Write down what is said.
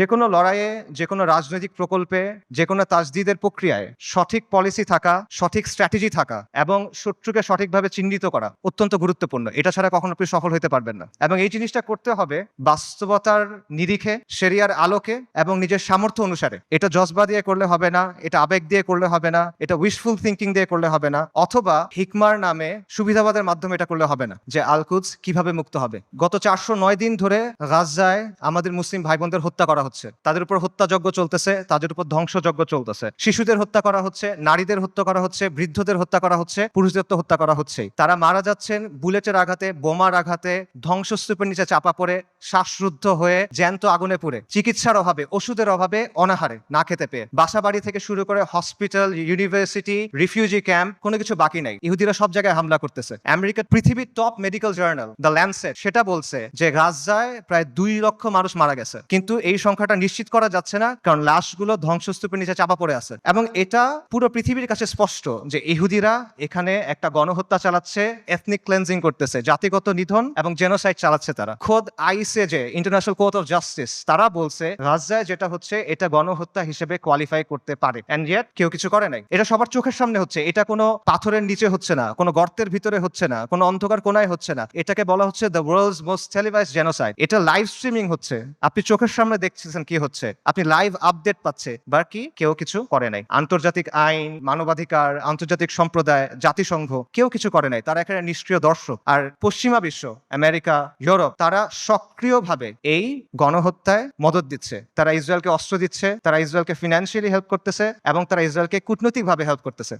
যে কোনো লড়াইয়ে, যে কোনো রাজনৈতিক প্রকল্পে, যে কোনো তাজদিদের প্রক্রিয়ায় সঠিক পলিসি থাকা, সঠিক স্ট্র্যাটেজি থাকা এবং শত্রুকে সঠিকভাবে চিহ্নিত করা অত্যন্ত গুরুত্বপূর্ণ। এটা ছাড়া কখনো আপনি সফল হতে পারবেন না। এবং এই জিনিসটা করতে হবে বাস্তবতার নিরিখে, শরিয়ার আলোকে এবং নিজের সামর্থ্য অনুসারে। এটা জজবা দিয়ে করলে হবে না, এটা আবেগ দিয়ে করলে হবে না, এটা উইশফুল থিঙ্কিং দিয়ে করলে হবে না, অথবা হিকমার নামে সুবিধাবাদের মাধ্যমে এটা করলে হবে না যে আল কুদস কিভাবে মুক্ত হবে। গত 409 দিন ধরে গাজায় আমাদের মুসলিম ভাই বোনদের হত্যা করা হচ্ছে, তাদের উপর হত্যাযজ্ঞ চলতেছে, তাদের উপর ধ্বংসযজ্ঞ চলতেছে। শিশুদের হত্যা করা হচ্ছে, নারীদের হত্যা করা হচ্ছে, বৃদ্ধদের হত্যা করা হচ্ছে, পুরুষদের তো হত্যা করা হচ্ছেই। তারা মারা যাচ্ছেন বুলেটের আঘাতে, বোমার আঘাতে, ধ্বংসস্তূপের নিচে চাপা পড়ে, শ্বাসরুদ্ধ হয়ে, জ্যান্ত আগুনে পুড়ে, চিকিৎসার অভাবে, ওষুধের অভাবে, অনাহারে, না খেতে পেয়ে। বাসা বাড়ি থেকে শুরু করে হসপিটাল, ইউনিভার্সিটি, রিফিউজি ক্যাম্প, কোনো কিছু বাকি নাই। ইহুদিরা সব জায়গায় হামলা করতেছে। আমেরিকার পৃথিবীর top medical journal the Lancet সেটা বলছে যে গাজায় প্রায় 2 লক্ষ মানুষ মারা গেছে, কিন্তু এই সংখ্যাটা নিশ্চিত করা যাচ্ছে না, কারণ লাশগুলো ধ্বংসস্তূপের নিচে চাপা পড়ে আছে। এবং এটা পুরো পৃথিবীর কাছে স্পষ্ট যে ইহুদিরা এখানে একটা গণহত্যা চালাচ্ছে, এথনিক ক্লেন্সিং করতেছে, জাতিগত নিধন এবং জেনোসাইড চালাচ্ছে তারা। খোদ ICJ, international court of justice, তারা বলছে গাজায় যেটা হচ্ছে এটা গণহত্যা হিসেবে কোয়ালিফাই করতে পারে, এন্ড ইয়েট কেউ কিছু করে নাই। এটা সবার চোখের সামনে হচ্ছে, এটা কোনো পাথরের নিচে হচ্ছে না, কোনো গর্তের ভিতরে হচ্ছে না, কোনো অন্ধকার কোনায় হচ্ছে না। এটাকে বলা হচ্ছে the world's most televised genocide. এটা লাইভ স্ট্রিমিং হচ্ছে, আপনি চোখের সামনে দেখছেন কি হচ্ছে, আপনি লাইভ আপডেট পাচ্ছে, বাকি কেউ কিছু করে নাই। আন্তর্জাতিক আইন, মানবাধিকার, আন্তর্জাতিক সম্প্রদায়, জাতিসংঘ কেউ কিছু করে নাই, তারা এখানে নিষ্ক্রিয় দর্শক। আর পশ্চিমা বিশ্ব, আমেরিকা, ইউরোপ, তারা সক্রিয়ভাবে এই গণহত্যায় মদত দিচ্ছে। তারা ইসরায়েলকে অস্ত্র দিচ্ছে, তারা ইসরায়েলকে ফিনান্সিয়ালি হেল্প করতেছে এবং তারা ইসরায়েলকে কূটনৈতিকভাবে হেল্প করতেছে।